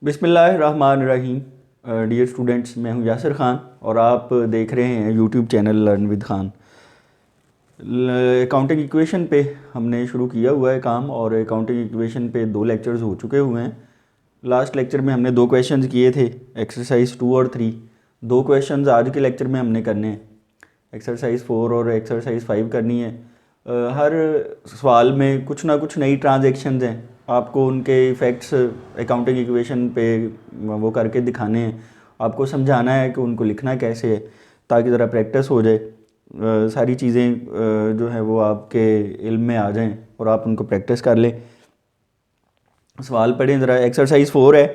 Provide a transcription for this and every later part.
बिस्मिल्लाहिर्रहमानिर्रहीम। Dear students, मैं हूं यासिर ख़ान और आप देख रहे हैं YouTube channel learn with Khan. Accounting equation पे हमने शुरू किया हुआ है काम और अकाउंटिंग इक्वेशन पे 2 लेक्चर्स हो चुके हुए हैं। लास्ट लेक्चर में हमने 2 क्वेश्चंस किए थे, एक्सरसाइज 2 और 3। 2 क्वेश्चंस आज के लेक्चर में हमने करने हैं, एक्सरसाइज 4 और एक्सरसाइज 5 करनी है। हर सवाल में कुछ ना कुछ नई ट्रांजैक्शंस हैं, आपको उनके इफ़ेक्ट्स अकाउंटिंग इक्वेशन पे वो करके दिखाने हैं, आपको समझाना है कि उनको लिखना कैसे है ताकि ज़रा प्रैक्टिस हो जाए, सारी चीज़ें जो है वो आपके इल्म में आ जाएं और आप उनको प्रैक्टिस कर लें। सवाल पढ़ें ज़रा। एक्सरसाइज 4 है,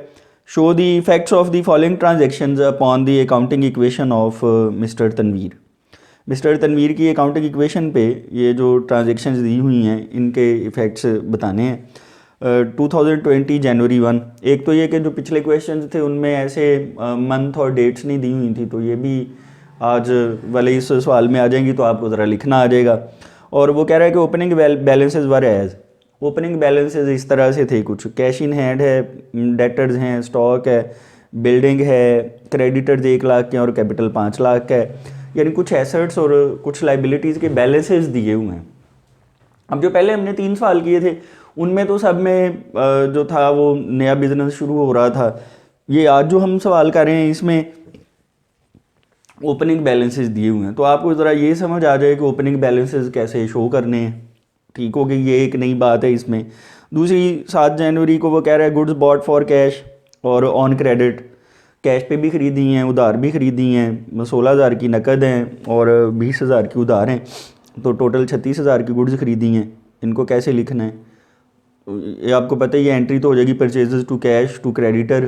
show the effects of the following transactions upon the accounting equation of mister Tanveer. Mister Tanveer की अकाउंटिंग इक्वेशन पे ये जो ट्रांजैक्शंस दी हुई हैं इनके इफ़ेक्ट्स बताने हैं। 2020 जनवरी 1। एक तो ये कि जो पिछले क्वेश्चंस थे उनमें ऐसे मंथ और डेट्स नहीं दी हुई थी, तो ये भी आज वाले इस सवाल में आ जाएंगी, तो आपको ज़रा लिखना आ जाएगा। और वो कह रहा है कि opening balances were as, opening balances इस तरह से थे, कुछ कैश इन हैंड है, डेटर्स हैं, स्टॉक है, बिल्डिंग है, क्रेडिटर्स 1 लाख के और कैपिटल 5 लाख का है, यानी कुछ एसेट्स और कुछ लाइबिलिटीज़ के बैलेंसेज दिए हुए हैं। अब जो पहले हमने 3 सवाल किए थे उनमें तो सब में जो था वो नया बिजनेस शुरू हो रहा था। ये आज जो हम सवाल कर रहे हैं इसमें ओपनिंग बैलेंसेस दिए हुए हैं, तो आपको ज़रा ये समझ आ जाए कि ओपनिंग बैलेंसेस कैसे शो करने हैं। ठीक हो गई, ये एक नई बात है इसमें। दूसरी, 7 जनवरी को वो कह रहा है गुड्स बॉट फॉर कैश और ऑन क्रेडिट, कैश पे भी ख़रीदी हैं, उधार भी ख़रीदी हैं, 16,000 की नकद हैं और 20,000 की उधार हैं, तो टोटल 36,000 की गुड्स ख़रीदी हैं। इनको कैसे लिखना है, ये आपको पता ही है, एंट्री तो हो जाएगी purchases to cash to creditor.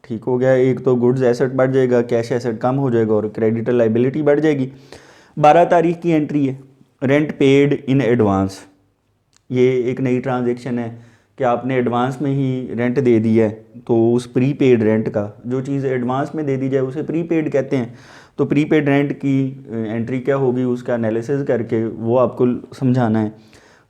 ठीक हो गया, एक तो गुड्स एसेट बढ़ जाएगा, कैश एसेट कम हो जाएगा और क्रेडिटर लाइबिलिटी बढ़ जाएगी। 12 तारीख की एंट्री है, रेंट पेड इन एडवांस। ये एक नई ट्रांजैक्शन है कि आपने एडवांस में ही रेंट दे दिया है, तो उस प्री पेड रेंट का, जो चीज़ एडवांस में दे दी जाए उसे प्री पेड कहते हैं। तो प्री पेड रेंट की एंट्री क्या होगी उसका एनालिसिस करके वो आपको समझाना है।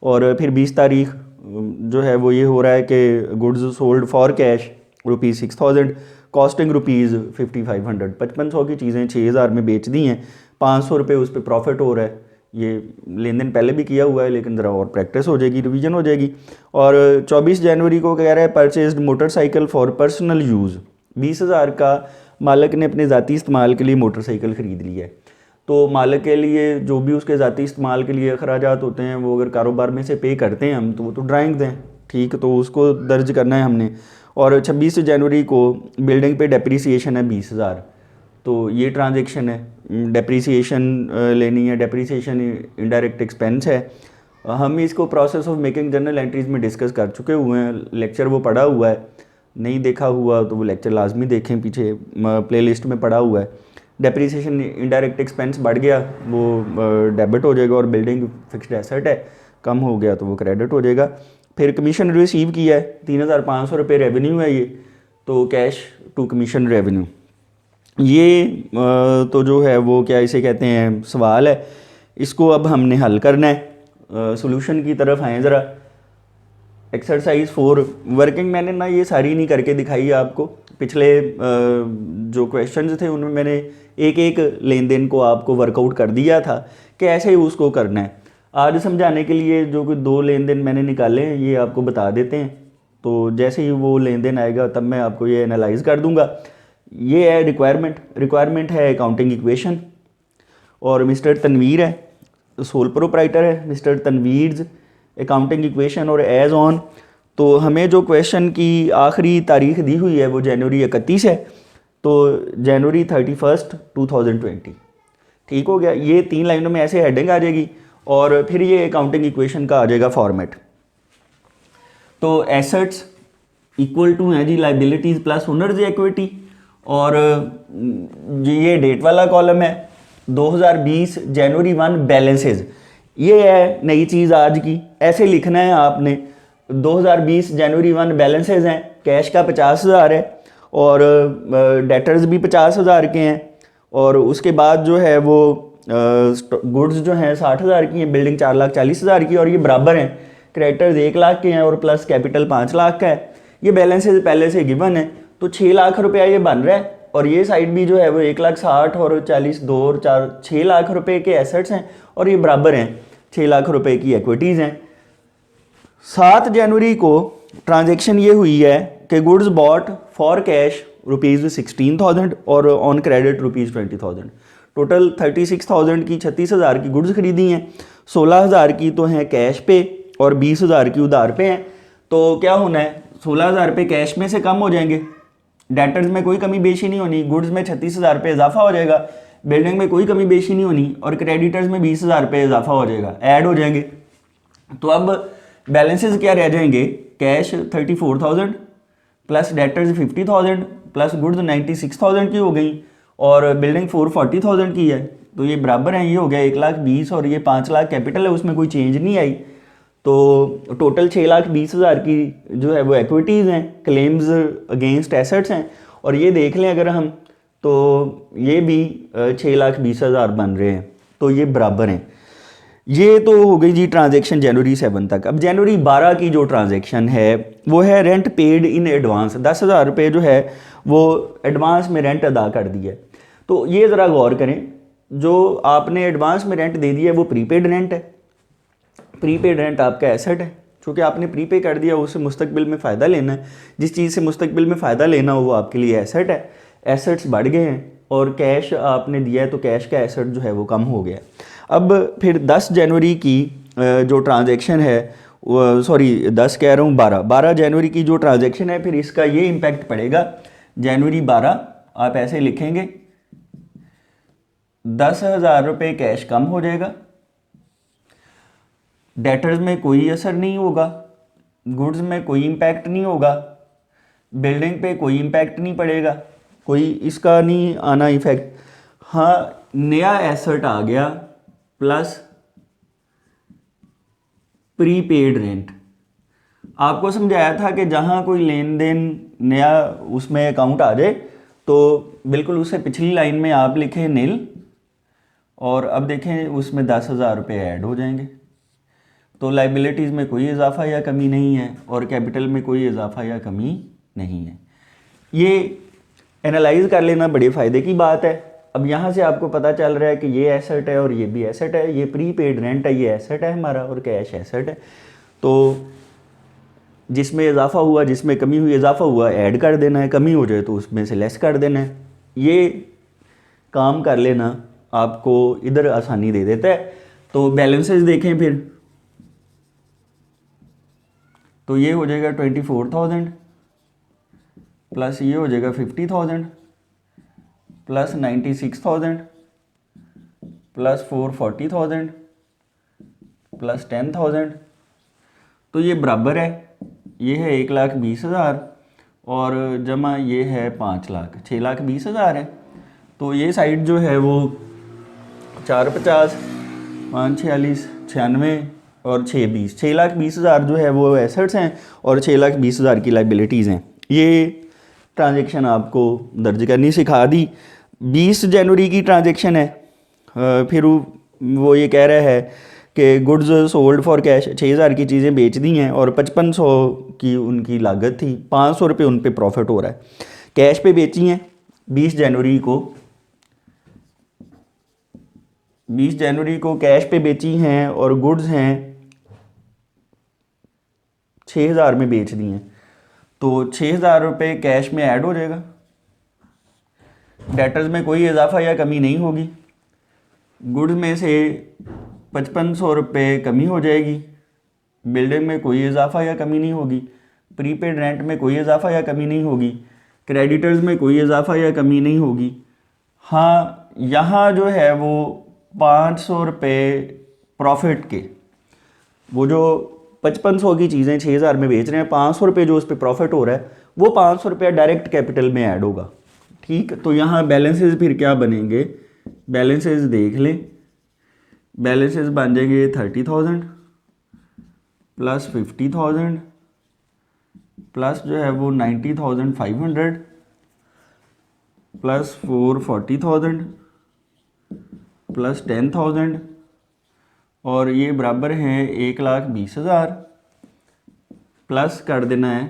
और फिर 20 तारीख जो है वो ये हो रहा है कि goods sold for cash ₹6,000, costing ₹5,500। 5500 की चीज़ें 6,000 में बेच दी हैं, 500 रुपये उस पर प्रॉफिट हो रहा है। ये लेन देन पहले भी किया हुआ है लेकिन ज़रा और प्रैक्टिस हो जाएगी, रिवीजन हो जाएगी। और 24 जनवरी को कह रहा है purchased motorcycle for personal use, 20,000 का मालिक ने अपने ज़ाती इस्तेमाल के लिए मोटरसाइकिल ख़रीद लिया है। तो मालिक के लिए जो भी उसके ज़ाती इस्तेमाल के लिए अखराजात होते हैं वो अगर कारोबार में से पे करते हैं हम, तो वो तो ड्राइंग दें, ठीक, तो उसको दर्ज करना है हमने। और 26 जनवरी को बिल्डिंग पे डेप्रीसिएशन है 20,000, तो ये ट्रांजैक्शन है, डेप्रीसिएशन लेनी है, डेप्रीसिएशन इनडायरेक्ट एक्सपेंस है। हम इसको process of making journal entries में डिस्कस कर चुके हुए हैं, लेक्चर वो पढ़ा हुआ है, नहीं देखा हुआ तो वो लेक्चर लाजमी देखें, पीछे प्लेलिस्ट में पढ़ा हुआ है। डेप्रीसिएशन इनडायरेक्ट एक्सपेंस बढ़ गया वो डेबिट हो जाएगा, और बिल्डिंग फिक्स्ड एसेट है, कम हो गया तो वो क्रेडिट हो जाएगा। फिर कमीशन रिसीव किया है, 3,500 रुपये रेवेन्यू है ये, तो कैश टू कमीशन रेवेन्यू। ये तो जो है वो क्या इसे कहते हैं सवाल है, इसको अब हमने हल करना है। सॉल्यूशन की तरफ आएँ ज़रा। एक्सरसाइज 4 वर्किंग मैंने ना ये सारी नहीं करके दिखाई आपको, पिछले जो क्वेश्चंस थे उनमें मैंने एक एक लेन देन को आपको वर्कआउट कर दिया था कि ऐसे ही उसको करना है। आज समझाने के लिए जो कोई 2 लेन देन मैंने निकाले हैं ये आपको बता देते हैं, तो जैसे ही वो लेन देन आएगा तब मैं आपको ये एनालाइज कर दूंगा। ये है रिक्वायरमेंट है अकाउंटिंग इक्वेशन, और मिस्टर तनवीर है सोल प्रोप्राइटर है, मिस्टर तनवीर्स अकाउंटिंग इक्वेशन और एज ऑन। तो हमें जो क्वेश्चन की आखिरी तारीख दी हुई है वो जनवरी 31 है, तो जनवरी 31, 2020। ठीक हो गया, ये 3 लाइनों में ऐसे हेडिंग आ जाएगी और फिर ये अकाउंटिंग इक्वेशन का आ जाएगा फॉर्मेट। तो एसेट्स इक्वल टू है जी लाइबिलिटीज़ प्लस ओनर्स इक्विटी, और ये डेट वाला कॉलम है 2020 जनवरी 1 बैलेंसेज। ये है नई चीज़ आज की, ऐसे लिखना है आपने। 2020 जनवरी 1 बैलेंसेज हैं, कैश का 50,000 है और डेटर्स भी 50,000 के हैं, और उसके बाद जो है वो गुड्स जो हैं 60,000 की हैं, बिल्डिंग 4,40,000 की, और ये बराबर हैं। क्रेडिटर्स 1 लाख के हैं और प्लस कैपिटल 5 लाख का है। ये बैलेंसेज पहले से गिवन है, तो 6 लाख रुपया ये बन रहा है, और ये साइड भी जो है वो 1,60,000 और 40 2 और 4 6 लाख रुपए के एसेट्स हैं, और ये बराबर हैं 6 लाख रुपए की इक्विटीज़ हैं। 7 जनवरी को ट्रांजैक्शन ये हुई है कि गुड्स बॉट फॉर कैश ₹16,000 और ऑन क्रेडिट ₹20,000। टोटल 36,000 की 36,000 की गुड्स खरीदी हैं, 16,000 की तो हैं कैश पे और 20,000 की उधार पे हैं। तो क्या होना है, 16,000 पे कैश में से कम हो जाएंगे, डेटर्स में कोई कमी बेशी नहीं होनी, गुड्स में 36,000 पे इजाफा हो जाएगा, बिल्डिंग में कोई कमी बेशी नहीं होनी, और क्रेडिटर्स में 20,000 पे इजाफा हो जाएगा, ऐड हो जाएंगे। तो अब बैलेंसेस क्या रह जाएंगे, cash 34,000 plus debtors 50,000 plus goods 96,000 की हो गई, और बिल्डिंग 440,000 की है। तो ये बराबर है, ये हो गया 1,20,000 और ये 5 लाख कैपिटल है, उसमें कोई चेंज नहीं आई। तो टोटल 6,20,000 की जो है वो इक्विटीज़ हैं, क्लेम्स अगेंस्ट एसेट्स हैं, और ये देख लें अगर हम तो ये भी 6,20,000 बन रहे हैं, तो ये बराबर हैं। ये तो हो गई जी ट्रांजैक्शन जनवरी 7 तक। अब जनवरी 12 की जो ट्रांजैक्शन है वो है रेंट पेड इन एडवांस। 10,000 रुपये जो है वो एडवांस में रेंट अदा कर दिया है। तो ये ज़रा गौर करें, जो आपने एडवांस में रेंट दे दिया है वो प्रीपेड रेंट है। प्रीपेड रेंट आपका एसेट है, चूँकि आपने प्रीपे कर दिया, उससे मुस्तकबिल में फ़ायदा लेना है। जिस चीज़ से मुस्तकबिल में फ़ायदा लेना हो वो आपके लिए एसेट है। एसेट्स बढ़ गए हैं और कैश आपने दिया है, तो कैश का एसेट जो है वो कम हो गया। अब फिर 10 जनवरी की जो ट्रांजैक्शन है, सॉरी 10 कह रहा हूँ 12 जनवरी की जो ट्रांजैक्शन है, फिर इसका ये इम्पैक्ट पड़ेगा। जनवरी 12 आप ऐसे लिखेंगे, 10,000 रुपये कैश कम हो जाएगा, डेटर्स में कोई असर नहीं होगा, गुड्स में कोई इम्पैक्ट नहीं होगा, बिल्डिंग पे कोई इम्पैक्ट नहीं पड़ेगा, कोई इसका नहीं आना इफेक्ट। हाँ, नया एसेट आ गया प्लस प्रीपेड रेंट। आपको समझाया था कि जहाँ कोई लेन देन नया उसमें अकाउंट आ जाए तो बिल्कुल उससे पिछली लाइन में आप लिखें नील, और अब देखें उसमें 10,000 रुपये ऐड हो जाएंगे। तो लाइबिलिटीज़ में कोई इजाफा या कमी नहीं है और कैपिटल में कोई इजाफा या कमी नहीं है। ये एनालाइज कर लेना बड़े फ़ायदे की बात है। अब यहाँ से आपको पता चल रहा है कि ये एसेट है और ये भी एसेट है, ये प्रीपेड रेंट है, ये एसेट है हमारा, और कैश एसेट है। तो जिसमें इजाफा हुआ, जिसमें कमी हुई, इजाफा हुआ ऐड कर देना है, कमी हो जाए तो उसमें से लेस कर देना है। ये काम कर लेना आपको इधर आसानी दे देता है। तो बैलेंसेस देखें फिर, तो ये हो जाएगा 24,000 प्लस ये हो जाएगा 50,000 प्लस 96,000 प्लस 440,000 प्लस 10,000। तो ये बराबर है, ये है 1,20,000 और जमा ये है 5 लाख, 6,20,000 है। तो ये साइड जो है वो 450 546 96 और 620, 6,20,000 जो है वो एसेट्स हैं और 6,20,000 की लाइबिलिटीज़ हैं। ये ट्रांजैक्शन आपको दर्ज करनी सिखा दी। 20 जनवरी की ट्रांजैक्शन है, फिर वो ये कह रहा है कि गुड्स सोल्ड फॉर कैश, 6,000 की चीज़ें बेच दी हैं और 5500 की उनकी लागत थी, 500 रुपये उन पे प्रॉफिट हो रहा है। कैश पे बेची हैं 20 जनवरी को, 20 जनवरी को कैश पे बेची हैं और गुड्स हैं 6,000 में बेच दी हैं, तो 6,000 रुपये कैश में ऐड हो जाएगा। डेटर्स में कोई इजाफा या कमी नहीं होगी, गुड्स में से 5500 रुपये कमी हो जाएगी, बिल्डिंग में कोई इजाफा या कमी नहीं होगी, प्रीपेड रेंट में कोई इजाफा या कमी नहीं होगी, क्रेडिटर्स में कोई इजाफा या कमी नहीं होगी। हाँ, यहाँ जो है वो 500 रुपये प्रॉफिट के, वो जो 5500 की चीज़ें 6,000 में बेच रहे हैं, 500 रुपये जो उस पर प्रॉफिट हो रहा है वो 500 रुपया डायरेक्ट कैपिटल में ऐड होगा। ठीक, तो यहाँ बैलेंसेस फिर क्या बनेंगे, बैलेंसेस देख लें। बैलेंसेस बन जाएंगे 30,000 प्लस 50,000 प्लस जो है वो 90,500 प्लस 440,000 प्लस 10,000 और ये बराबर है 1,20,000 प्लस कर देना है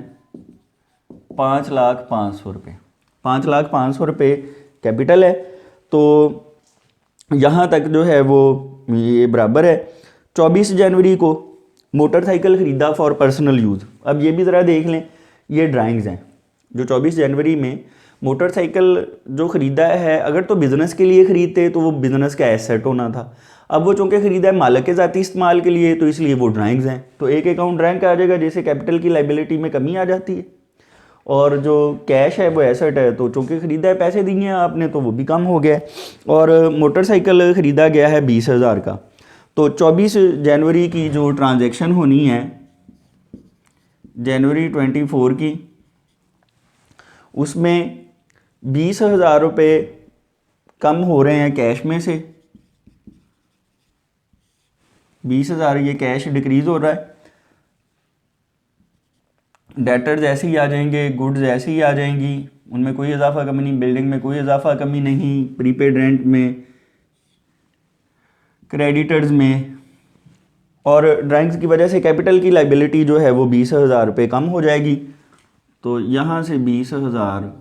5,05,00,000 रुपये, 5,05,00,000 रुपये कैपिटल है। तो यहाँ तक जो है वो ये बराबर है। 24 जनवरी को मोटरसाइकिल ख़रीदा फॉर पर्सनल यूज़। अब ये भी ज़रा देख लें, ये ड्राइंग्स हैं जो 24 जनवरी में मोटरसाइकिल जो ख़रीदा है, अगर तो बिज़नेस के लिए ख़रीदते तो वो बिज़नेस का एसेट होना था। अब वो चूँकि ख़रीदा है मालिक के ज़ाती इस्तेमाल के लिए, तो इसलिए वो ड्राइंग्स हैं। तो एक अकाउंट ड्राइंग का आ जाएगा, जैसे कैपिटल की लाइबिलिटी में कमी आ जाती है। और जो कैश है वो एसेट है, तो चूँकि ख़रीदा है, पैसे दिए हैं आपने, तो वो भी कम हो गया है। और मोटरसाइकिल ख़रीदा गया है 20,000 का। तो 24 जनवरी की जो ट्रांजैक्शन होनी है, जनवरी 24 की, उसमें 20,000 रुपये कम हो रहे हैं कैश में से। 20,000 ये कैश डिक्रीज़ हो रहा है। डेटर्स ऐसे ही आ जाएंगे, गुड्स ऐसे ही आ जाएंगी, उनमें कोई इजाफा कमी नहीं, बिल्डिंग में कोई इजाफा कमी नहीं, प्रीपेड रेंट में, क्रेडिटर्स में। और ड्राइंग्स की वजह से कैपिटल की लाइबिलिटी जो है वो 20,000 रुपये कम हो जाएगी। तो यहाँ से 20,000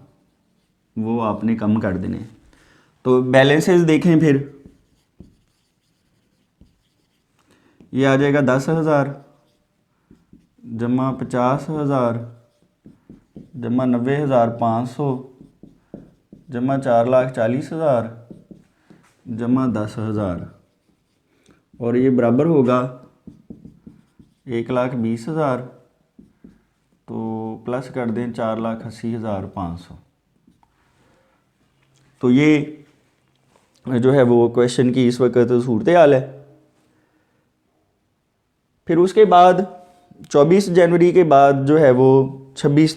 वो आपने कम कर देने। तो बैलेंसेस देखें फिर, ये आ जाएगा 10,000 जमा 50,000 जमा 90,500 जमा 4,40,000 जमा 10,000, और ये बराबर होगा 1,20,000। तो प्लस कर दें 4,80,500। तो ये जो है वो क्वेश्चन की इस वक्त सूरत हाल है। फिर उसके बाद 24 जनवरी के बाद जो है वो 26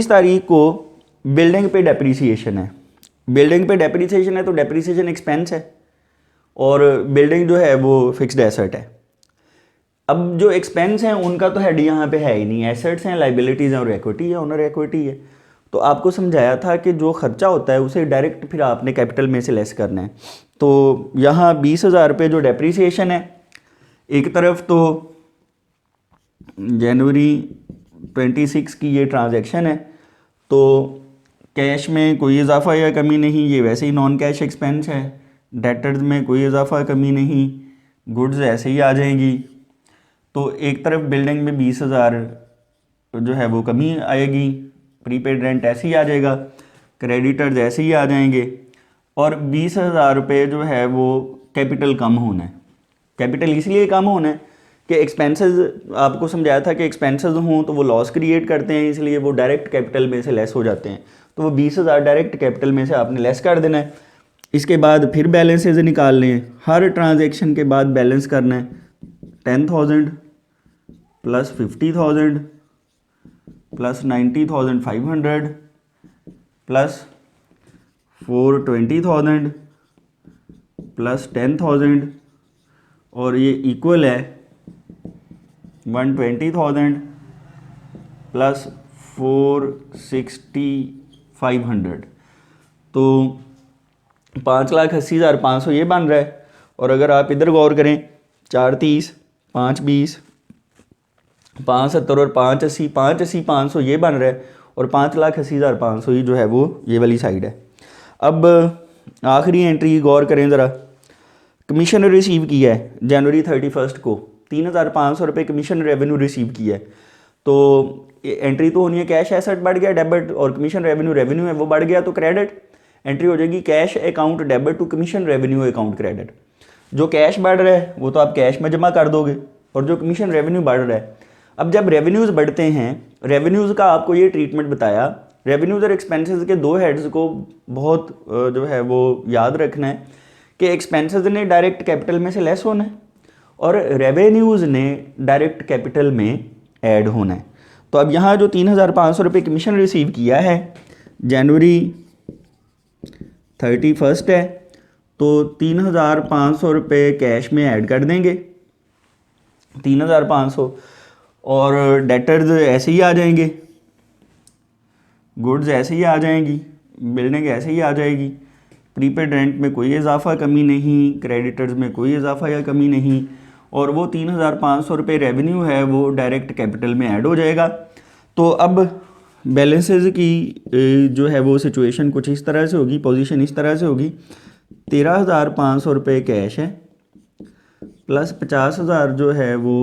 तारीख को बिल्डिंग पे डेप्रीसिएशन है। बिल्डिंग पे डेप्रीसिएशन है तो डेप्रीसिएशन एक्सपेंस है, और बिल्डिंग जो है वो फिक्स्ड एसेट है। अब जो एक्सपेंस हैं उनका तो हेड यहाँ पे है ही नहीं, एसेट्स हैं, लाइबिलिटीज़ हैं और इक्विटी है, ओनर इक्विटी है। तो आपको समझाया था कि जो खर्चा होता है उसे डायरेक्ट फिर आपने कैपिटल में से लेस करना है। तो यहाँ 20,000 रुपये जो डेप्रीसिएशन है, एक तरफ तो जनवरी 26 की ये ट्रांजैक्शन है, तो कैश में कोई इजाफा या कमी नहीं, ये वैसे ही नॉन कैश एक्सपेंस है। डेटर्स में कोई इजाफा कमी नहीं, गुड्स ऐसे ही आ जाएंगी। तो एक तरफ बिल्डिंग में 20,000 जो है वो कमी आएगी, प्रीपेड रेंट ऐसे ही आ जाएगा, क्रेडिटर्स ऐसे ही आ जाएंगे, और 20,000 रुपये जो है वो कैपिटल कम होना है। कैपिटल इसलिए कम होना है कि एक्सपेंसेस, आपको समझाया था कि एक्सपेंसेस हों तो वो लॉस क्रिएट करते हैं, इसलिए वो डायरेक्ट कैपिटल में से लेस हो जाते हैं। तो वो 20,000 डायरेक्ट कैपिटल में से आपने लेस कर देना है। इसके बाद फिर बैलेंसेज निकालने हैं, हर ट्रांजेक्शन के बाद बैलेंस करना है। 10,000 प्लस 50,000 प्लस 90,500 प्लस 420,000 प्लस 10,000, और ये इक्वल है 120,000 प्लस 460,500। तो 5,80,500 ये बन रहा है। और अगर आप इधर गौर करें, 4,30, 5,20, 5,70 और 5,80, 5,80,500 ये बन रहा है, और 5,80,500 ही जो है वो ये वाली साइड है। अब आखिरी एंट्री गौर करें ज़रा, कमीशन रिसीव किया है जनवरी 31 को, 3,500 रुपये कमीशन रेवेन्यू रिसीव किया है। तो एंट्री तो होनी है कैश एसेट बढ़ गया डेबिट, और कमीशन रेवेन्यू है वो बढ़ गया, तो क्रेडिट एंट्री हो जाएगी cash account debit to commission revenue account credit. जो कैश बढ़ रहा है वो तो आप कैश में जमा कर दोगे, और जो कमीशन रेवेन्यू बढ़ रहा है, अब जब रेवेन्यूज़ बढ़ते हैं, रेवेन्यूज़ का आपको ये ट्रीटमेंट बताया, रेवेन्यूज़ और एक्सपेंसेस के दो हेड्स को बहुत जो है वो याद रखना है कि एक्सपेंसेस ने डायरेक्ट कैपिटल में से लेस होना है, और रेवेन्यूज़ ने डायरेक्ट कैपिटल में ऐड होना है। तो अब यहाँ जो 3,500 रुपये कमीशन रिसीव किया है जनवरी 31 है, तो 3,500 रुपये कैश में ऐड कर देंगे, 3,500, और डेटर्स ऐसे ही आ जाएंगे, गुड्स ऐसे ही आ जाएंगी, बिल्डिंग ऐसे ही आ जाएगी, प्रीपेड रेंट में कोई इजाफा कमी नहीं, क्रेडिटर्स में कोई इजाफा या कमी नहीं, और वो 3,500 रुपये रेवेन्यू है वो डायरेक्ट कैपिटल में ऐड हो जाएगा। तो अब बैलेंसेज की जो है वो सिचुएशन कुछ इस तरह से होगी, पोजीशन इस तरह से होगी। 13,500 रुपये कैश है, प्लस 50,000 जो है वो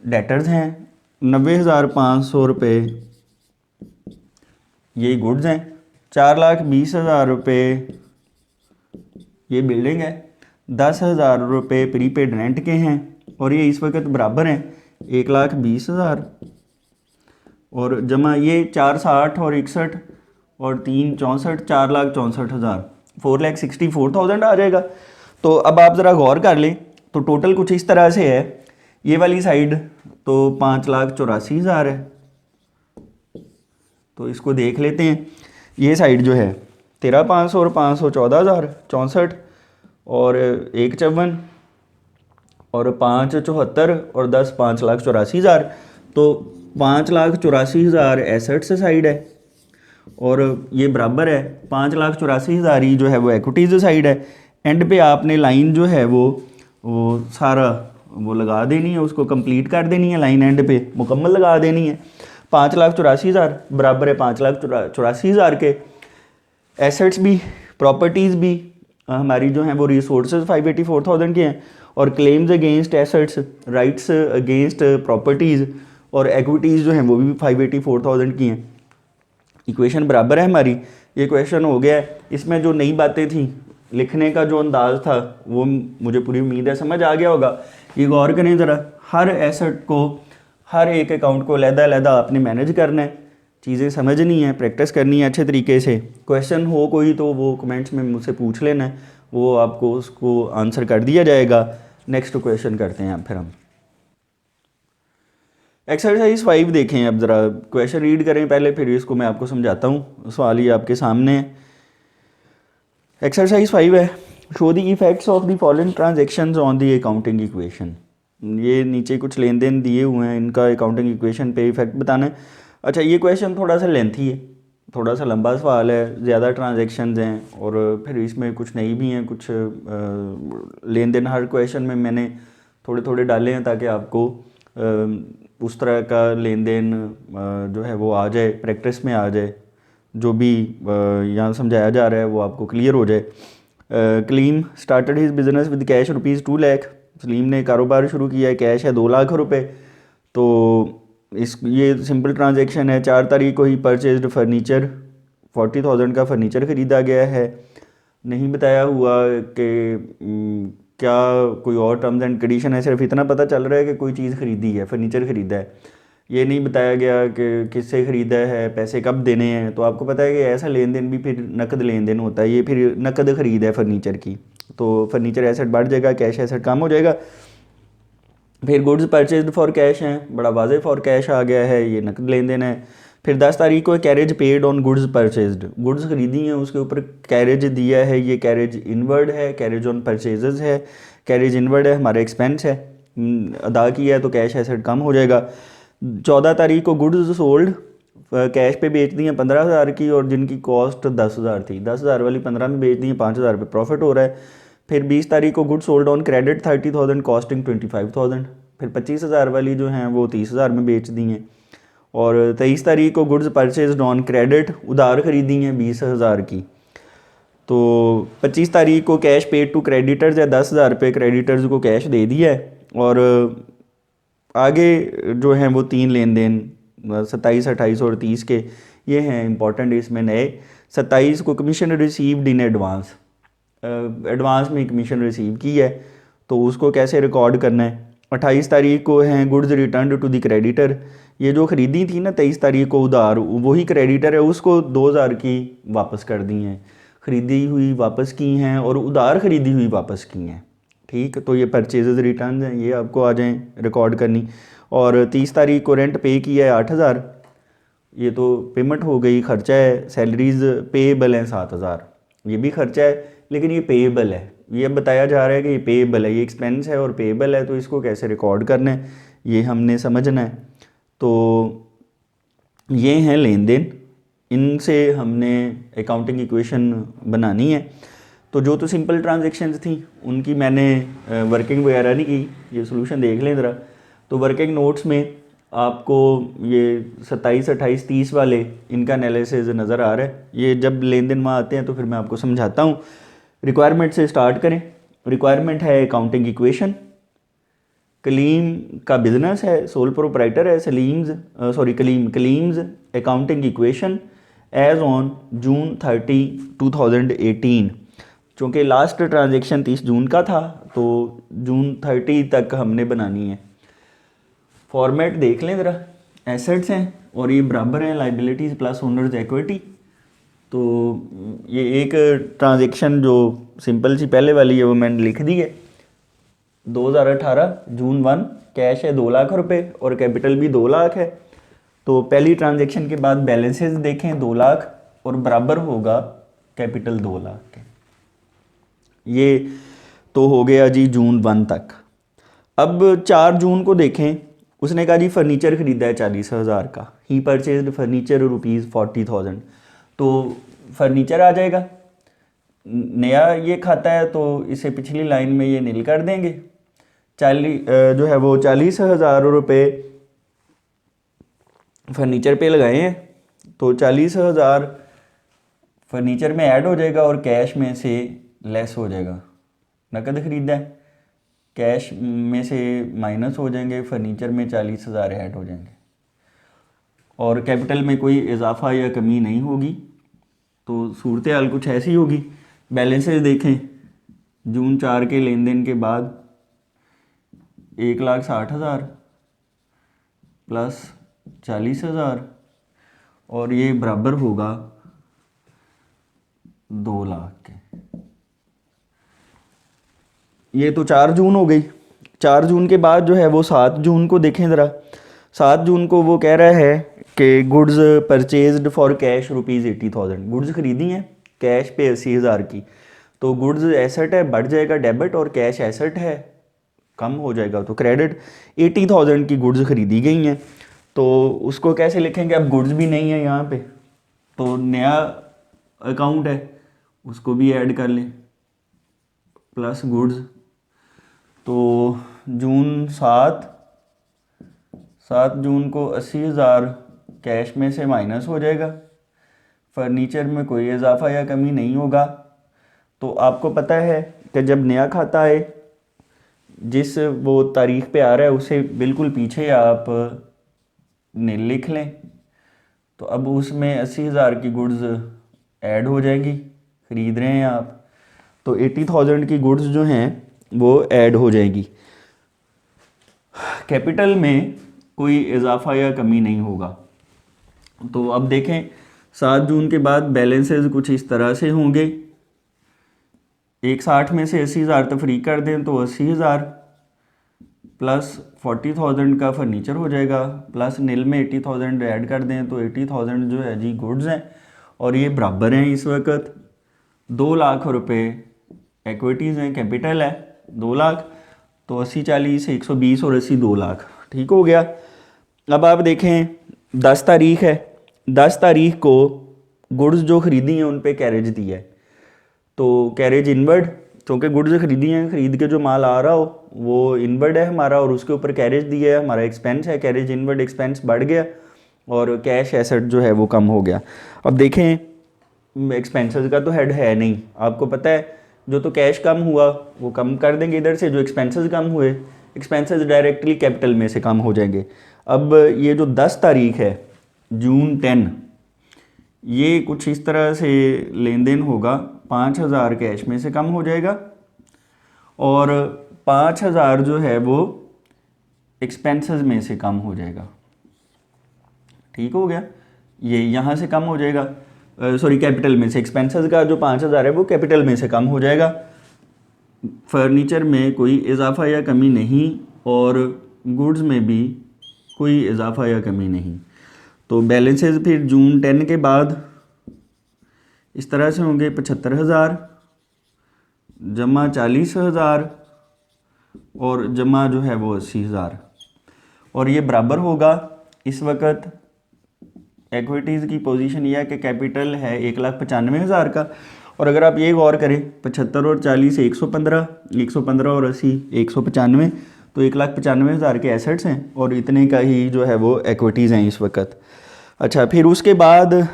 डेटर्स हैं, 90,500 रुपये ये गुड्स हैं, 4,20,000 रुपये ये बिल्डिंग है, 10,000 रुपये प्रीपेड रेंट के हैं, और ये इस वक्त बराबर हैं 1,20,000 और जमा ये 4,60 और 61 और 3,64 4,64,000 4,64,000 आ जाएगा। तो अब आप ज़रा गौर कर लें तो टोटल कुछ इस तरह से है। ये वाली साइड तो 5,84,000 है, तो इसको देख लेते हैं। ये साइड जो है 13,500 और 500 14,000 64 और 1,54 और 5,74 और 10 5,84,000। तो 5,84,000 एसेट्स साइड है और ये बराबर है 5,84,000 ही जो है वो इक्विटीज़ साइड है। एंड पे आपने लाइन जो है वो सारा वो लगा देनी है, उसको कंप्लीट कर देनी है, लाइन एंड पे मुकम्मल लगा देनी है। 5,84,000 बराबर है 5,84,000 के। एसेट्स भी प्रॉपर्टीज़ भी हमारी जो हैं वो रिसोर्सेज 584,000 के हैं और claims against assets rights against properties और इक्विटीज़ जो हैं वो भी 584,000 की हैं। इक्वेशन बराबर है हमारी। ये क्वेश्चन हो गया है। इसमें जो नई बातें थी, लिखने का जो अंदाज़ था वो मुझे पूरी उम्मीद है समझ आ गया होगा। ये गौर करें ज़रा, हर एसेट को हर एक अकाउंट को अलग-अलग आपने मैनेज करना है, चीज़ें समझनी है, प्रैक्टिस करनी है अच्छे तरीके से। क्वेश्चन हो कोई तो वो कमेंट्स में मुझसे पूछ लेना है, वो आपको उसको आंसर कर दिया जाएगा। नेक्स्ट क्वेश्चन करते हैं फिर हम। एक्सरसाइज 5 देखें। अब ज़रा क्वेश्चन रीड करें पहले, फिर इसको मैं आपको समझाता हूँ। सवाल ही आपके सामने है। एक्सरसाइज 5 है, show the effects of the following transactions on the accounting equation. ये नीचे कुछ लेन देन दिए हुए हैं, इनका अकाउंटिंग इक्वेशन पे इफेक्ट बताना है। अच्छा, ये क्वेश्चन थोड़ा सा लेंथी है, थोड़ा सा लंबा सवाल है, ज़्यादा ट्रांजैक्शंस हैं और फिर इसमें कुछ नई भी हैं, कुछ लेन देन हर क्वेश्चन में मैंने थोड़े थोड़े डाले हैं ताकि आपको उस तरह का लेन देन जो है वो आ जाए, प्रैक्टिस में आ जाए, जो भी यहाँ समझाया जा रहा है वो आपको क्लियर हो जाए। Kaleem started his business with cash ₹2 lakh. Saleem ने कारोबार शुरू किया है, कैश है 2 लाख रुपए। तो ये सिंपल ट्रांजैक्शन है। 4 तारीख को ही परचेज्ड फर्नीचर, 40,000 का फर्नीचर ख़रीदा गया है। नहीं बताया हुआ कि क्या कोई और टर्म्स एंड कंडीशन है, सिर्फ इतना पता चल रहा है कि कोई चीज़ ख़रीदी है, फर्नीचर ख़रीदा है। ये नहीं बताया गया कि किससे ख़रीदा है, पैसे कब देने हैं। तो आपको पता है कि ऐसा लेन देन भी फिर नकद लेन देन होता है, ये फिर नकद ख़रीद है फर्नीचर की, तो फर्नीचर एसेट बढ़ जाएगा, कैश एसेट कम हो जाएगा। फिर गुड्स परचेज्ड फॉर कैश हैं, बड़ा वाज़े फॉर कैश आ गया है, ये नकद लेन देन है। फिर 10 तारीख को carriage paid on goods purchased, goods खरीदी हैं उसके ऊपर कैरेज दिया है, ये कैरेज इनवर्ड है, कैरेज ऑन परचेजेज है, कैरेज इनवर्ड है, हमारा एक्सपेंस है, अदा किया है तो कैश एसेट कम हो जाएगा। 14 तारीख को गुड्स सोल्ड, कैश पे बेच दी हैं 15,000 की और जिनकी कॉस्ट 10,000 थी, 10,000 वाली 15 में बेच दी हैं, 5,000 रुपये प्रॉफिट हो रहा है। फिर 20 तारीख को goods sold on credit 30,000 costing 25,000। फिर 25,000 वाली जो हैं वो 30,000 में बेच दी हैं। और 23 तारीख को गुड्स परचेज्ड ऑन क्रेडिट, उधार खरीदी हैं 20,000 की। तो 25 तारीख को कैश पेड टू क्रेडिटर्स या 10,000 रुपये क्रेडिटर्स को कैश दे दिया है। और आगे जो हैं वो 3 लेन देन 27, 28 और 30 के ये हैं इंपॉर्टेंट इसमें नए। 27 को commission received in advance, advance में कमीशन रिसीव की है तो उसको कैसे रिकॉर्ड करना है। 28 तारीख को हैं goods return to the creditor, ये जो ख़रीदी थी ना 23 तारीख को उधार, वही क्रेडिटर है, उसको 2,000 की वापस कर दी हैं, ख़रीदी हुई वापस की हैं और उधार ख़रीदी हुई वापस की हैं। ठीक, तो ये परचेजेज रिटर्न हैं, ये आपको आ जाएँ रिकॉर्ड करनी। और 30 तारीख को रेंट पे किया है 8,000, ये तो पेमेंट हो गई, ख़र्चा है। सैलरीज पेएबल हैं 7,000, ये भी ख़र्चा है लेकिन ये पेएबल है, ये बताया जा रहा है कि ये पेएबल है, ये एक्सपेंस है और पेएबल है, तो इसको कैसे रिकॉर्ड करना है ये हमने समझना है। तो ये हैं लेन देन, इनसे हमने अकाउंटिंग इक्वेशन बनानी है। तो जो तो सिंपल ट्रांजैक्शंस थी उनकी मैंने वर्किंग वगैरह नहीं की, ये सोल्यूशन देख लें ज़रा। तो वर्किंग नोट्स में आपको ये 27, 28, 30 वाले इनका एनालिसिस नज़र आ रहा है। ये जब लेन देन वहाँ आते हैं तो फिर मैं आपको समझाता हूँ। रिक्वायरमेंट से स्टार्ट करें। रिक्वायरमेंट है अकाउंटिंग इक्वेशन। कलीम का बिजनेस है, सोल प्रोप्राइटर है Kaleem's accounting equation as on June 30, 2018। चूँकि लास्ट ट्रांजेक्शन 30 जून का था तो जून 30 तक हमने बनानी है। फॉर्मेट देख लें ज़रा। एसेट्स हैं और ये बराबर हैं लाइबिलिटीज़ प्लस ओनर्स इक्विटी। तो ये एक ट्रांजेक्शन जो सिंपल सी पहले वाली है वो मैंने लिख दी है। 2018 जून 1 कैश है 2 लाख रुपए और कैपिटल भी 2 लाख है। तो पहली ट्रांजेक्शन के बाद बैलेंसेस देखें 2 लाख और बराबर होगा कैपिटल 2 लाख के। ये तो हो गया जी जून 1 तक। अब 4 जून को देखें, उसने कहा जी फर्नीचर ख़रीदा है 40,000 का। ही परचेज फर्नीचर ₹40,000। तो फर्नीचर आ जाएगा। नया ये खाता है तो इसे पिछली लाइन में ये नील कर देंगे। 40,000 रुपये फर्नीचर पे लगाए हैं तो 40,000 फर्नीचर में ऐड हो जाएगा और कैश में से लेस हो जाएगा। नकद ख़रीदा है, कैश में से माइनस हो जाएंगे, फर्नीचर में 40,000 ऐड हो जाएंगे और कैपिटल में कोई इजाफा या कमी नहीं होगी। तो सूरत हाल कुछ ऐसी होगी। बैलेंसेस देखें जून 4 के लेन देन के बाद 1,60,000 प्लस 40,000 और ये बराबर होगा 2 लाख के। ये तो 4 जून हो गई। 4 जून के बाद जो है वो 7 जून को देखें ज़रा। 7 जून को वो कह रहा है कि goods purchased for cash ₹80,000। Goods ख़रीदी हैं कैश पे 80,000 की। तो गुड्स एसेट है बढ़ जाएगा डेबिट और कैश एसेट है कम हो जाएगा तो क्रेडिट। 80,000 की गुड्स ख़रीदी गई हैं तो उसको कैसे लिखेंगे? अब गुड्स भी नहीं है यहाँ पे तो नया अकाउंट है उसको भी ऐड कर लें प्लस गुड्स। तो जून 7 जून को 80,000 कैश में से माइनस हो जाएगा। फर्नीचर में कोई इजाफा या कमी नहीं होगा। तो आपको पता है कि जब नया खाता आए जिस वो तारीख पे आ रहा है उसे बिल्कुल पीछे आप नील लिख लें। तो अब उसमें 80,000 की गुड्स ऐड हो जाएगी, ख़रीद रहे हैं आप तो 80,000 की गुड्स जो हैं वो ऐड हो जाएगी। कैपिटल में कोई इजाफा या कमी नहीं होगा। तो अब देखें 7 जून के बाद बैलेंसेस कुछ इस तरह से होंगे। 160 में से 80,000 तफरीक कर दें तो 80,000 प्लस 40,000 का फर्नीचर हो जाएगा प्लस नील में 80,000 ऐड कर दें तो 80,000 जो है जी गुड्स हैं और ये बराबर हैं इस वक्त 2 लाख रुपए इक्विटीज़ हैं, कैपिटल है 2 लाख। तो 80, 40, 120 और 80 2 लाख ठीक हो गया। अब आप देखें 10 तारीख है। 10 तारीख को गुड्स जो ख़रीदी हैं उन पे कैरेज दिया है तो कैरेज इनवर्ड, क्योंकि गुड्स ख़रीदी हैं ख़रीद के जो माल आ रहा हो वो इनवर्ड है हमारा और उसके ऊपर कैरेज दिया है, हमारा एक्सपेंस है। कैरेज इनवर्ड एक्सपेंस बढ़ गया और कैश एसेट जो है वो कम हो गया। अब देखें एक्सपेंसेस का तो हेड है नहीं, आपको पता है जो तो कैश कम हुआ वो कम कर देंगे इधर से, जो एक्सपेंसेस कम हुए एक्सपेंसेस डायरेक्टली कैपिटल में से कम हो जाएंगे। अब ये जो 10 तारीख है जून 10 ये कुछ इस तरह से लेन देन होगा। 5,000 कैश में से कम हो जाएगा और 5,000 जो है वो एक्सपेंसेस में से कम हो जाएगा। ठीक हो गया, ये यहाँ से कम हो जाएगा, सॉरी कैपिटल में से। एक्सपेंसेस का जो 5,000 है वो कैपिटल में से कम हो जाएगा। फर्नीचर में कोई इजाफा या कमी नहीं और गुड्स में भी कोई इजाफा या कमी नहीं। तो बैलेंसेस फिर जून 10 के बाद इस तरह से होंगे 75,000 जमा 40,000 और जमा जो है वो 80,000 और ये बराबर होगा। इस वक्त इक्विटीज़ की पोजीशन यह है कि कैपिटल है 1,95,000 का और अगर आप ये गौर करें 75 और 40 115, 115 और 80 195 तो 1,95,000 के एसेट्स हैं और इतने का ही जो है वो इक्विटीज़ हैं इस वक्त। अच्छा, फिर उसके बाद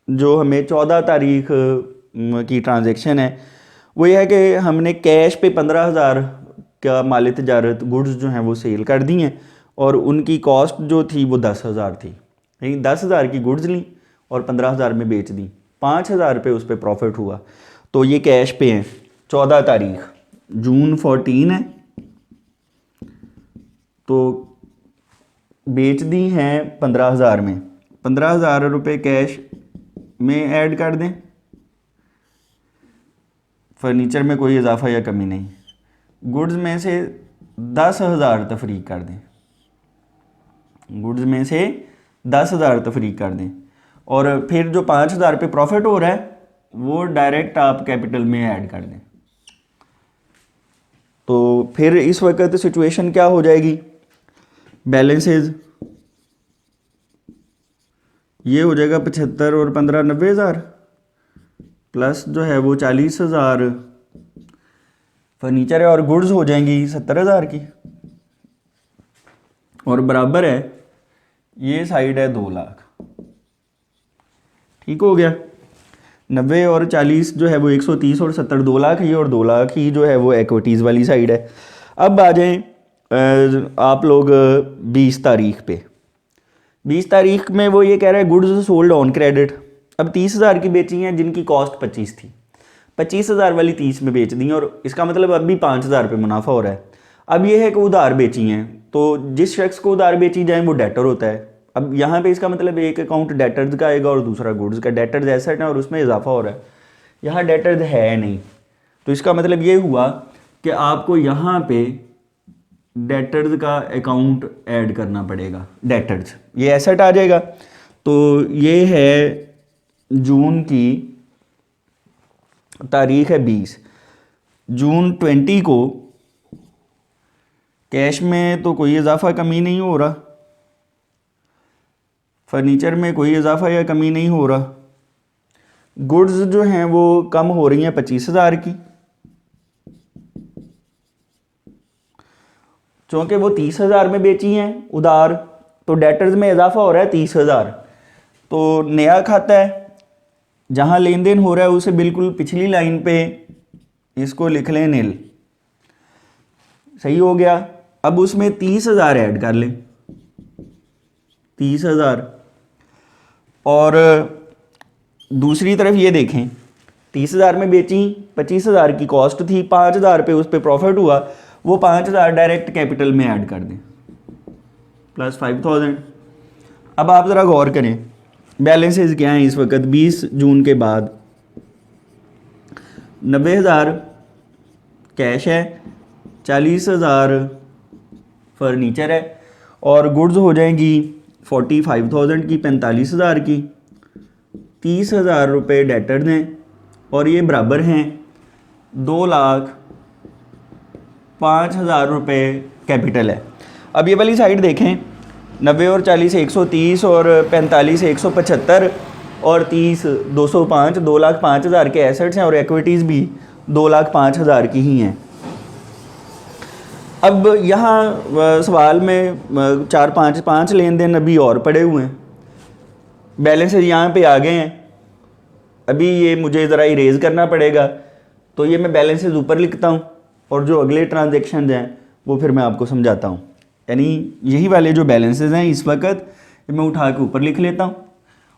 जो हमें 14 तारीख की ट्रांजैक्शन है वो ये है कि हमने कैश पे 15,000 का माल तजारत गुड्स जो हैं वो सेल कर दी हैं और उनकी कॉस्ट जो थी वो 10,000 थी। लेकिन 10,000 की गुड्स ली और 15,000 में बेच दी, 5,000 रुपये उस पर प्रॉफिट हुआ। तो ये कैश पे हैं। 14 तारीख जून 14 है, तो बेच दी हैं 15,000 में। 15,000 रुपये कैश में ऐड कर दें। फर्नीचर में कोई इजाफा या कमी नहीं। गुड्स में से 10,000 तफरीक कर दें, गुड्स में से 10,000 तफरीक कर दें और फिर जो 5,000 पे प्रॉफिट हो रहा है वो डायरेक्ट आप कैपिटल में ऐड कर दें। तो फिर इस वक्त सिचुएशन क्या हो जाएगी, बैलेंसेज ये हो जाएगा 75 और 15 90,000 प्लस जो है वो 40,000 फर्नीचर है और गुड्स हो जाएंगी 70,000 की और बराबर है ये साइड है 2 लाख। ठीक हो गया। 90 और 40 जो है वो 130 और 70 2 लाख ही और 2 लाख ही जो है वो इक्विटीज़ वाली साइड है। अब आ जाएं आप लोग 20 तारीख पे। 20 तारीख में वो ये कह रहा है गुड्स सोल्ड ऑन क्रेडिट। अब 30,000 की बेची हैं जिनकी कॉस्ट 25 थी, 25,000 वाली 30 में बेच दी और इसका मतलब अब भी 5,000 रुपये मुनाफा हो रहा है। अब ये है कि उधार बेची हैं, तो जिस शख्स को उधार बेची जाए वो डेटर होता है। अब यहाँ पे इसका मतलब एक अकाउंट डेटर्स का आएगा और दूसरा गुड्स का। डेटर्स एसेट है और उसमें इजाफा हो रहा है, यहाँ डेटर्स है नहीं, तो इसका मतलब ये हुआ कि आपको यहाँ पे डेटर्स का अकाउंट ऐड करना पड़ेगा। डेटर्स ये एसेट आ जाएगा। तो ये है जून की तारीख है 20, जून 20 को कैश में तो कोई इजाफा कमी नहीं हो रहा, फर्नीचर में कोई इजाफा या कमी नहीं हो रहा, गुड्स जो हैं वो कम हो रही हैं 25,000 की, चूँकि वो 30,000 में बेची हैं उधार, तो डेटर्स में इजाफा हो रहा है 30,000। तो नया खाता है जहाँ लेन देन हो रहा है उसे बिल्कुल पिछली लाइन पे इसको लिख लें नील, सही हो गया। अब उसमें 30,000 ऐड कर लें, 30,000 और दूसरी तरफ ये देखें 30,000 में बेची, 25,000 की कॉस्ट थी, 5,000 पे उस पर प्रॉफिट हुआ, वो 5,000 डायरेक्ट कैपिटल में ऐड कर दें प्लस 5,000। अब आप ज़रा गौर करें बैलेंसेस क्या हैं इस वक्त 20 जून के बाद। 90,000 कैश है, 40,000 फर्नीचर है और गुड्स हो जाएंगी 45,000 की, 45,000 की, 30,000 रुपये डेटर्स हैं और ये बराबर हैं 2,05,000 रुपये कैपिटल है। अब ये वाली साइड देखें 90 और 40 130 और 45 175 और 30 205, 2,05,000 के एसेट्स हैं और इक्विटीज़ भी 2,05,000 की ही हैं। अब यहाँ सवाल में 4-5 लेन देन अभी और पड़े हुए हैं, बैलेंसेज यहाँ पे आ गए हैं, अभी ये मुझे ज़रा इरेज करना पड़ेगा। तो ये मैं बैलेंसेज ऊपर लिखता हूँ और जो अगले ट्रांजेक्शन हैं वो फिर मैं आपको समझाता हूँ। यानी यही वाले जो बैलेंसेज हैं इस वक्त मैं उठा के ऊपर लिख लेता हूँ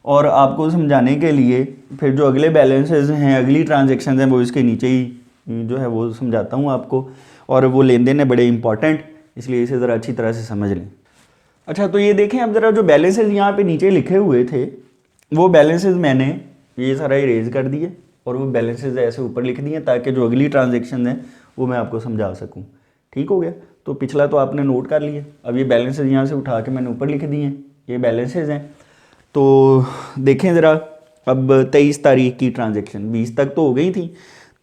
और आपको समझाने के लिए फिर जो अगले बैलेंसेज हैं, अगली ट्रांजेक्शन हैं, वो इसके नीचे ही जो है वो समझाता हूँ आपको। और वो लेन देन है बड़े इंपॉर्टेंट, इसलिए इसे ज़रा अच्छी तरह से समझ लें। अच्छा, तो ये देखें अब ज़रा जो बैलेंसेज यहाँ पे नीचे लिखे हुए थे वो बैलेंसेज मैंने ये सारा इरेज कर दिए और वो बैलेंसेज ऐसे ऊपर लिख दिए ताकि जो अगली ट्रांजेक्शन है वो मैं आपको समझा सकूँ। ठीक हो गया। तो पिछला तो आपने नोट कर लिया, अब ये बैलेंसेज यहाँ से उठा के मैंने ऊपर लिख दिए हैं, ये बैलेंसेज हैं। तो देखें ज़रा, अब 23 तारीख की ट्रांजेक्शन 20 तक तो हो गई थी,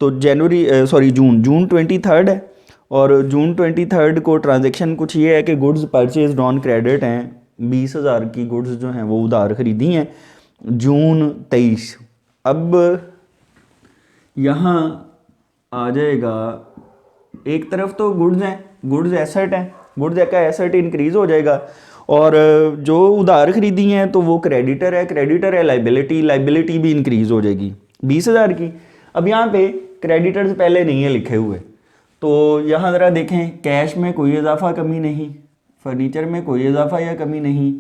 तो जून 23 है और जून 23 को ट्रांजेक्शन कुछ ये है कि गुड्स परचेज ऑन क्रेडिट हैं, 20,000 की गुड्स जो हैं वो उधार ख़रीदी हैं जून 23। अब यहाँ आ जाएगा, एक तरफ तो गुड्स हैं गुड्स एसेट है, गुड्स का एसेट इंक्रीज़ हो जाएगा। और जो उधार खरीदी हैं तो वो क्रेडिटर है, क्रेडिटर है लाइबिलिटी, लाइबिलिटी भी इंक्रीज़ हो जाएगी 20,000 की। अब यहाँ पे क्रेडिटर्स पहले नहीं है लिखे हुए, तो यहाँ ज़रा देखें, कैश में कोई इजाफा कमी नहीं, फर्नीचर में कोई इजाफा या कमी नहीं,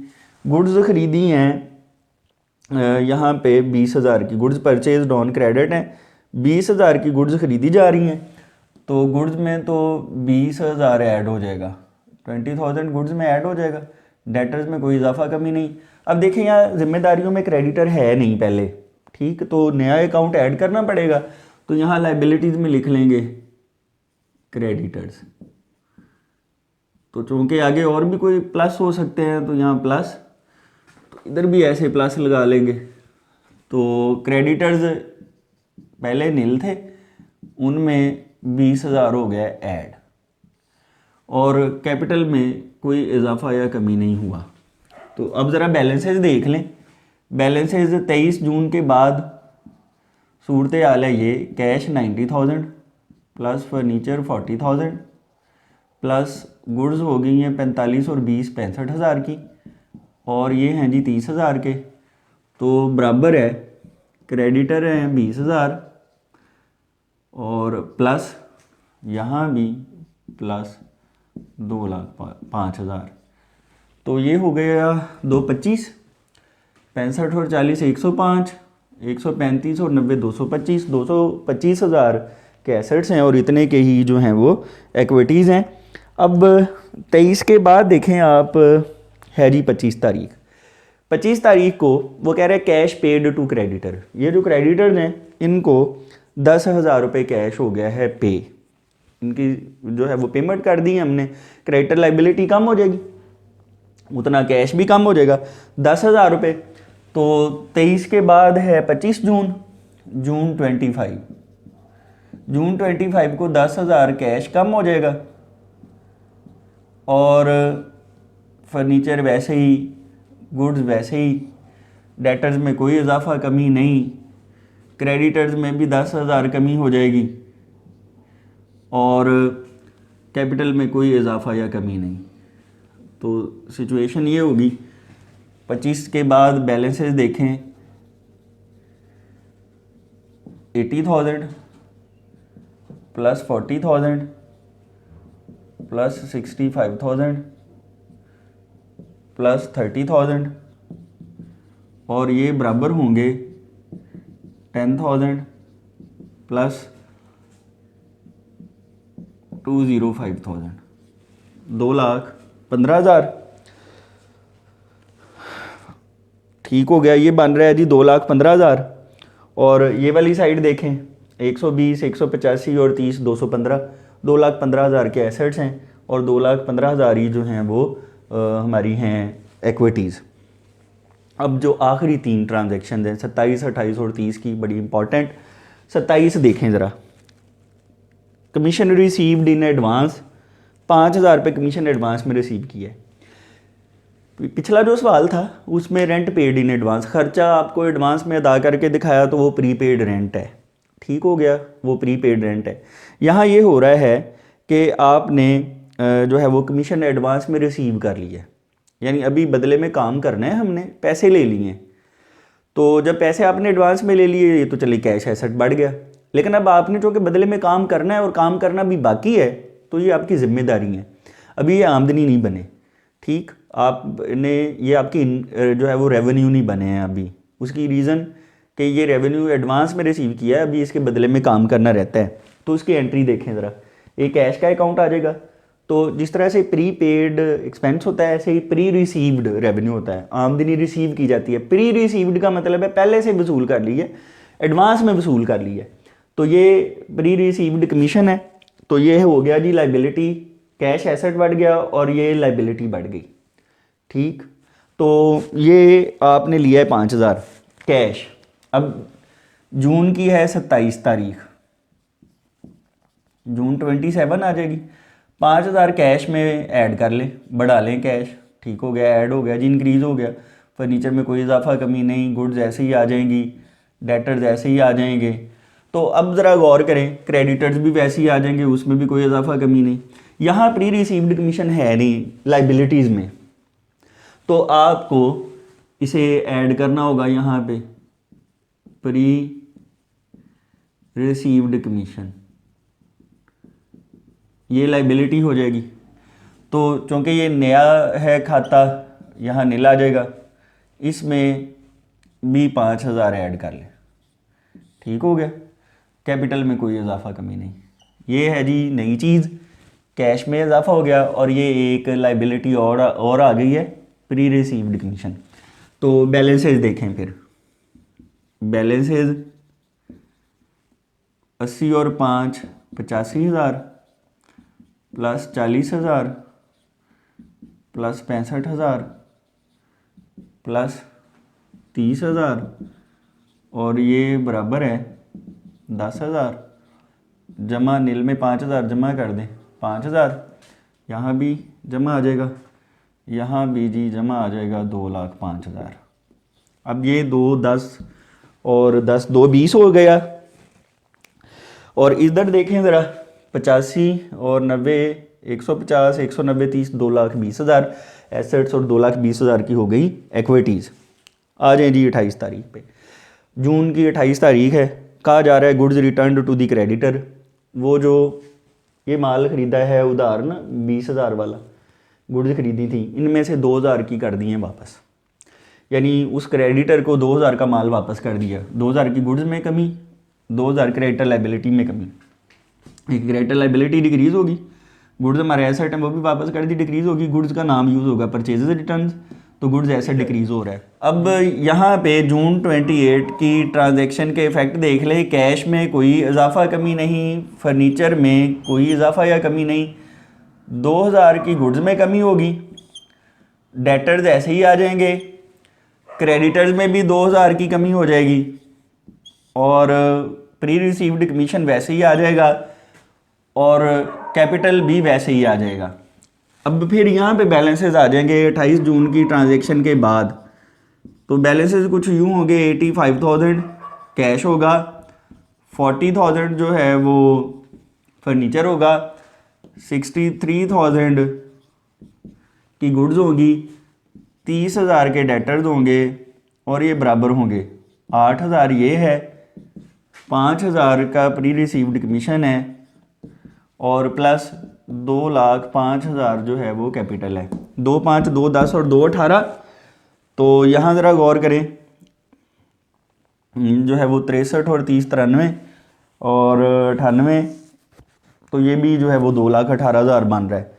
गुड्स खरीदी हैं यहाँ पे 20,000 की, गुड्स परचेज ऑन क्रेडिट हैं, 20,000 की गुड्स खरीदी जा रही हैं, तो गुड्स में तो 20,000 ऐड हो जाएगा, 20,000 गुड्स में ऐड हो जाएगा, डेटर्स में कोई इजाफा कमी नहीं। अब देखें यहाँ जिम्मेदारियों में क्रेडिटर है नहीं पहले, ठीक, तो नया अकाउंट ऐड करना पड़ेगा, तो यहाँ लाइबिलिटीज़ में लिख लेंगे क्रेडिटर्स। तो चूँकि आगे और भी कोई प्लस हो सकते हैं तो यहाँ प्लस, तो इधर भी ऐसे प्लस लगा लेंगे। तो क्रेडिटर्स पहले नील थे, उनमें 20,000 हो गया ऐड, और कैपिटल में कोई इजाफा या कमी नहीं हुआ। तो अब ज़रा बैलेंसेज देख लें। बैलेंसेज 23 जून के बाद सूरत हाल है ये, cash 90,000 plus furniture 40,000 plus goods हो गई हैं 45 और 20 65,000 की, और ये हैं जी 30,000 के, तो बराबर है क्रेडिटर हैं 20,000 और प्लस यहाँ भी प्लस 2,05,000, तो ये हो गया 225, 65 और 40 105, 135 और 90 225, 225,000 के एसेट्स हैं और इतने के ही जो हैं वो इक्विटीज़ हैं। अब 23 के बाद देखें आप, है जी 25 तारीख, 25 तारीख को वो कह रहे हैं कैश पेड टू क्रेडिटर। ये जो क्रेडिटर्स हैं इनको 10,000 रुपये कैश हो गया है पे, इनकी जो है वो पेमेंट कर दी है हमने, क्रेडिटर लाइबिलिटी कम हो जाएगी, उतना कैश भी कम हो जाएगा 10,000 रुपये। तो 23 के बाद है 25 जून, जून 25, जून 25 को 10,000 कैश कम हो जाएगा, और फर्नीचर वैसे ही, गुड्स वैसे ही, डेटर्स में कोई इजाफा कमी नहीं, क्रेडिटर्स में भी 10,000 कमी हो जाएगी, और कैपिटल में कोई इजाफा या कमी नहीं। तो सिचुएशन ये होगी। 25 के बाद बैलेंसेस देखें, 80,000 प्लस 40,000 प्लस 65,000 प्लस 30,000, और ये बराबर होंगे 10,000 प्लस 205,000, 2,15,000। ठीक हो गया, ये बन रहा है जी 2,15,000। और ये वाली साइड देखें, 120, 185 और 30, 215, 2,15,000 के एसेट्स हैं, और 2,15,000 ही जो हैं वो हमारी हैं इक्विटीज़। अब जो आखिरी 3 ट्रांजैक्शन हैं 27, 28 और 30 की, बड़ी इंपॉर्टेंट। 27 देखें ज़रा, कमीशन रिसीव्ड इन एडवांस, 5,000 रुपये कमीशन एडवांस में रिसीव किया है। पिछला जो सवाल था उसमें रेंट पेड इन एडवांस, खर्चा आपको एडवांस में अदा करके दिखाया तो वो प्रीपेड रेंट है, ठीक हो गया, वो प्रीपेड रेंट है। यहाँ ये हो रहा है कि आपने जो है वो कमीशन एडवांस में रिसीव कर लिया, यानी अभी बदले में काम करना है, हमने पैसे ले लिए। तो जब पैसे आपने एडवांस में ले लिए तो चलिए कैश एसेट बढ़ गया, लेकिन अब आपने जो कि बदले में काम करना है और काम करना भी बाकी है, तो ये आपकी जिम्मेदारी है, अभी ये आमदनी नहीं बने, ठीक, आपने ये आपकी जो है वो रेवेन्यू नहीं बने हैं अभी। उसकी रीज़न कि ये रेवेन्यू एडवांस में रिसीव किया है, अभी इसके बदले में काम करना रहता है। तो उसकी एंट्री देखें ज़रा, एक कैश का अकाउंट आ जाएगा। तो जिस तरह से प्री पेड एक्सपेंस होता है, ऐसे ही प्री रिसीव्ड रेवेन्यू होता है, आमदनी रिसीव की जाती है। प्री रिसीव्ड का मतलब है पहले से वसूल कर ली है, एडवांस में वसूल कर ली है, तो ये प्री रिसीव्ड कमीशन है। तो ये हो गया जी लाइबिलिटी, कैश एसेट बढ़ गया और ये लाइबिलिटी बढ़ गई, ठीक। तो ये आपने लिया है 5,000 कैश। अब जून की है 27 तारीख, जून 27 आ जाएगी, 5,000 कैश में ऐड कर लें, बढ़ा लें कैश, ठीक हो गया, ऐड हो गया जी, इंक्रीज़ हो गया। फर्नीचर में कोई इजाफा कमी नहीं, गुड्स ऐसे ही आ जाएंगी, डेटर्स ऐसे ही आ जाएंगे। तो अब ज़रा गौर करें, क्रेडिटर्स भी वैसे ही आ जाएंगे, उसमें भी कोई इजाफा कमी नहीं। यहाँ प्री रिसीव्ड कमीशन है नहीं लाइबिलिटीज़ में, तो आपको इसे ऐड करना होगा यहाँ पे, प्री रिसीव्ड कमीशन, ये लाइबिलिटी हो जाएगी। तो चूँकि ये नया है खाता, यहाँ नील आ जाएगा, इसमें भी 5,000 ऐड कर लें, ठीक हो गया। कैपिटल में कोई इजाफा कमी नहीं। ये है जी नई चीज़, कैश में इजाफा हो गया और ये एक लाइबिलिटी और आ गई है, प्री रिसीव्ड कमीशन। तो बैलेंसेज देखें फिर, बैलेंसेज 80 और 5 85,000 प्लस 40,000 प्लस 65,000 प्लस 30,000 और ये बराबर है 10,000, जमा नील में 5,000 जमा कर दें, 5,000 यहाँ भी जमा आ जाएगा, यहाँ भी जी जमा आ जाएगा 2,05,000। अब ये 2 10 और 10 2 20 हो गया। और इधर देखें ज़रा, 85 और 90 150 190 30 2,20,000 एसेट्स और 2,20,000 की हो गई इक्विटीज़। आ जाए जी 28 तारीख पे, जून की 28 तारीख है। कहा जा रहा है goods return to the creditor, वो जो ये माल ख़रीदा है उधार ना 20,000 वाला गुड्स खरीदी थी, इनमें से 2,000 की कर दी हैं वापस, यानी उस क्रेडिटर को 2,000 का माल वापस कर दिया। 2,000 की गुड्स में कमी, 2,000 क्रेडिटर लाइबिलिटी में कमी। एक क्रेडिटर लाइबिलिटी डिक्रीज़ होगी, गुड्स हमारे एसेट हैं वो भी वापस कर दी, डिक्रीज़ होगी, गुड्स का नाम यूज़ होगा परचेजेज रिटर्न, तो गुड्स एसेट डिक्रीज़ हो रहा है। अब यहाँ पे जून 28 की ट्रांजैक्शन के इफेक्ट देख ले, कैश में कोई इजाफा कमी नहीं, फर्नीचर में कोई इजाफा या कमी नहीं, 2,000 की गुड्स में कमी होगी, डेटर्स ऐसे ही आ जाएंगे, क्रेडिटर्स में भी 2,000 की कमी हो जाएगी और प्री रिसीव्ड कमीशन वैसे ही आ जाएगा और कैपिटल भी वैसे ही आ जाएगा। अब फिर यहाँ पे बैलेंसेस आ जाएंगे 28 जून की ट्रांजैक्शन के बाद। तो बैलेंसेस कुछ यूँ होंगे, 85,000 कैश होगा, 40,000 जो है वो फर्नीचर होगा, 63,000 की गुड्स होगी, 30,000 के डेटर्स होंगे और ये बराबर होंगे 8,000 ये है, 5,000 का प्री रिसीव्ड कमीशन है और प्लस 2,05,000 जो है वो कैपिटल है। 2 5 2 10 और 2 18। तो यहाँ ज़रा गौर करें, जो है वो 63 और 30 93 और 98, तो ये भी जो है वो 2,18,000 बन रहा है,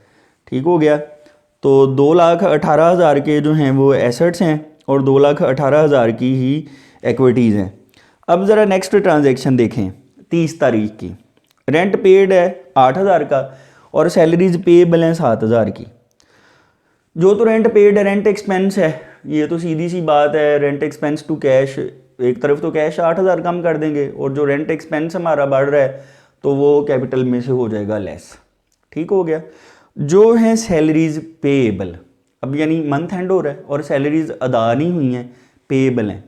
ठीक हो गया। तो 2,18,000 के जो हैं वो एसेट्स हैं और 2,18,000 की ही इक्विटीज़ हैं। अब ज़रा नेक्स्ट ट्रांजैक्शन देखें 30 तारीख की, रेंट पेड है 8,000 का और सैलरीज पेएबल हैं 7,000 की। जो तो रेंट पेड है, रेंट एक्सपेंस है, ये तो सीधी सी बात है, रेंट एक्सपेंस टू कैश, एक तरफ तो कैश 8,000 कम कर देंगे और जो रेंट एक्सपेंस हमारा बढ़ रहा है तो वो कैपिटल में से हो जाएगा लेस, ठीक हो गया। जो है सैलरीज पेएबल, अब यानी मंथ एंड हो रहा है और सैलरीज अदा नहीं हुई हैं, पेएबल हैं।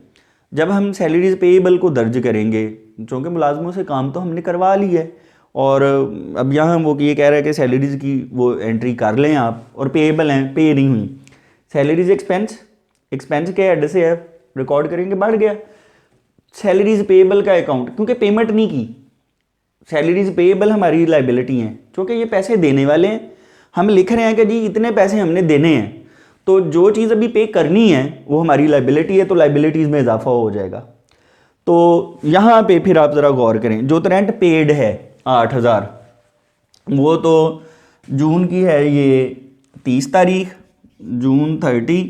जब हम सैलरीज पेएबल को दर्ज करेंगे, चूँकि मुलाजमों से काम तो हमने करवा लिया है और अब यहाँ वो ये कह रहा है कि सैलरीज़ की वो एंट्री कर लें आप, और पेएबल हैं, पे नहीं हुई। सैलरीज एक्सपेंस, एक्सपेंस के हेड से है, रिकॉर्ड करेंगे बढ़ गया। सैलरीज पेएबल का अकाउंट, क्योंकि पेमेंट नहीं की, सैलरीज पेएबल हमारी लाइबिलिटी हैं, क्योंकि ये पैसे देने वाले हैं, हम लिख रहे हैं कि जी इतने पैसे हमने देने हैं, तो जो चीज़ अभी पे करनी है वो हमारी लाइबिलिटी है, तो लाइबिलिटीज़ में इजाफा हो जाएगा। तो यहाँ पे फिर आप ज़रा गौर करें, जो तो रेंट पेड है 8,000, वो तो जून की है ये 30 तारीख, जून 30,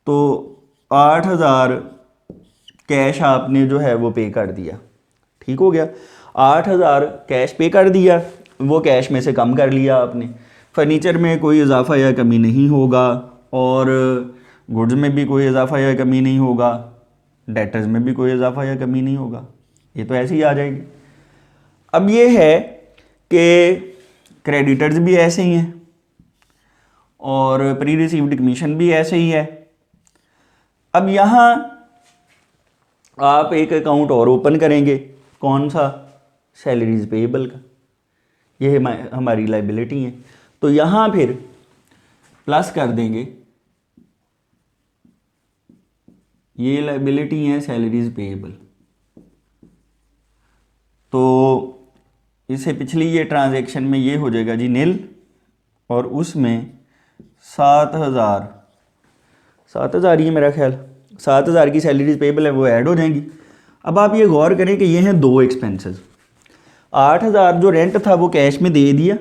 तो 8,000 कैश आपने जो है वो पे कर दिया, ठीक हो गया। 8,000 कैश पे कर दिया, वो कैश में से कम कर लिया आपने। फर्नीचर में कोई इजाफा या कमी नहीं होगा और गुड्स में भी कोई इजाफा या कमी नहीं होगा, डेटर्स में भी कोई इजाफा या कमी नहीं होगा, ये तो ऐसे ही आ जाएगी। अब ये है कि क्रेडिटर्स भी ऐसे ही हैं और प्री रिसीव्ड कमीशन भी ऐसे ही है। अब यहाँ आप एक अकाउंट और ओपन करेंगे, कौन सा, सैलरीज पेएबल का। ये हमारी लाइबिलिटी है। तो यहाँ फिर प्लस कर देंगे, ये लाइबिलिटी है सैलरीज पेएबल। तो इससे पिछली ये ट्रांजैक्शन में ये हो जाएगा जी नील, और उसमें 7,000 ही है मेरा ख्याल, 7,000 की सैलरीज पेएबल है वो ऐड हो जाएंगी। अब आप ये गौर करें कि ये हैं दो एक्सपेंसेस, 8,000 जो रेंट था वो कैश में दे दिया,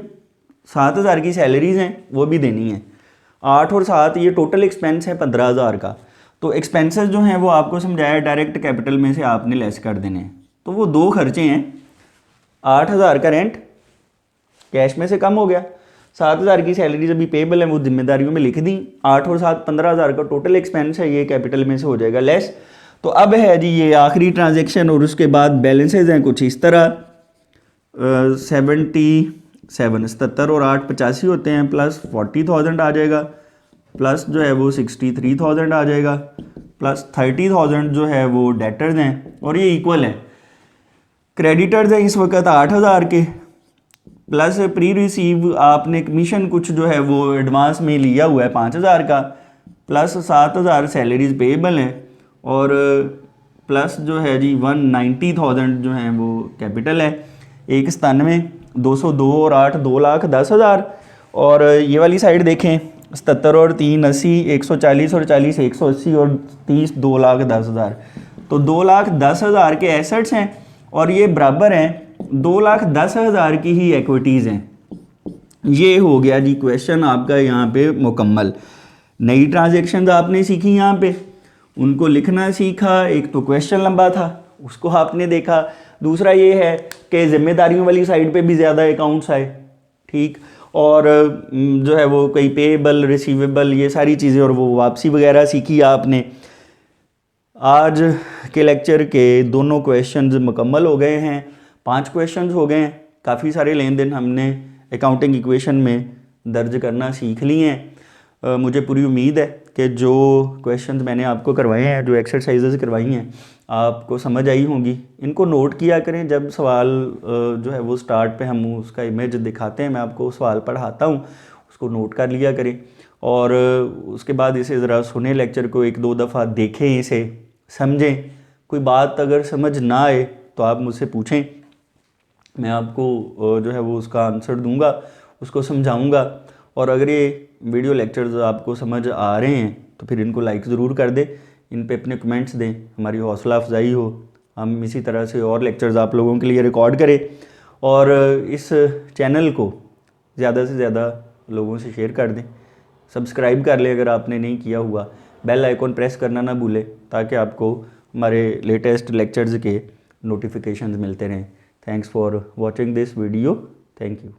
7,000 की सैलरीज हैं वो भी देनी है, 8 और 7 ये टोटल एक्सपेंस है 15,000 का। तो एक्सपेंसेस जो हैं वो आपको समझाया डायरेक्ट कैपिटल में से आपने लेस कर देने हैं। तो वो दो खर्चे हैं, 8,000 का रेंट कैश में से कम हो गया, 7,000 की सैलरीज अभी पेएबल है वो जिम्मेदारियों में लिख दी, 8 और 7 15,000 का टोटल एक्सपेंस है, ये कैपिटल में से हो जाएगा लेस। तो अब है जी ये आखिरी ट्रांजैक्शन, और उसके बाद बैलेंसेज हैं कुछ इस तरह, 77 और 8 85 होते हैं, प्लस 40,000 आ जाएगा, प्लस जो है वो 63,000 आ जाएगा, प्लस 30,000 जो है वो डेटर्स हैं, और ये इक्वल है क्रेडिटर्स हैं इस वक्त 8,000 के, प्लस प्री रिसीव आपने कमीशन कुछ जो है वो एडवांस में लिया हुआ है 5,000 का, प्लस 7,000 सैलरीज पेएबल हैं, और प्लस जो है जी 190,000 जो है वो कैपिटल है, 197, 202 और 8 2,10,000। और ये वाली साइड देखें 77 और 3 80, 140 और 40 180 और 30 2,10,000। तो 2,10,000 के एसेट्स हैं और ये बराबर हैं 2,10,000 की ही इक्विटीज़ हैं। ये हो गया जी क्वेश्चन आपका यहाँ पे मुकम्मल। नई ट्रांजैक्शंस आपने सीखी यहाँ पे, उनको लिखना सीखा, एक तो क्वेश्चन लंबा था उसको आपने देखा, दूसरा ये है कि जिम्मेदारियों वाली साइड पे भी ज़्यादा अकाउंट्स आए, ठीक, और जो है वो कई पेएबल रिसीवेबल ये सारी चीज़ें और वो वापसी वगैरह सीखी आपने। आज के लेक्चर के दोनों क्वेश्चंस मुकम्मल हो गए हैं, 5 क्वेश्चंस हो गए हैं, काफ़ी सारे लेन देन हमने अकाउंटिंग इक्वेशन में दर्ज करना सीख लिए हैं। मुझे पूरी उम्मीद है कि जो क्वेश्चंस मैंने आपको करवाए हैं, जो एक्सरसाइजेज करवाई हैं, आपको समझ आई होंगी। इनको नोट किया करें, जब सवाल जो है वो स्टार्ट पे हम उसका इमेज दिखाते हैं, मैं आपको सवाल पढ़ाता हूँ, उसको नोट कर लिया करें, और उसके बाद इसे ज़रा सुने लेक्चर को 1-2 दफ़ा देखें, इसे समझें। कोई बात अगर समझ ना आए तो आप मुझसे पूछें, मैं आपको जो है वो उसका आंसर दूंगा, उसको समझाऊंगा। और अगर ये वीडियो लेक्चर्स आपको समझ आ रहे हैं तो फिर इनको लाइक ज़रूर कर दें, इन पे अपने कमेंट्स दें, हमारी हौसला अफजाई हो, हम इसी तरह से और लेक्चर्स आप लोगों के लिए रिकॉर्ड करें। और इस चैनल को ज़्यादा से ज़्यादा लोगों से शेयर कर दें, सब्सक्राइब कर लें अगर आपने नहीं किया हुआ, बेल आइकॉन प्रेस करना ना भूलें ताकि आपको हमारे लेटेस्ट लेक्चर्स के नोटिफिकेशंस मिलते रहें। Thanks for watching this video, thank you.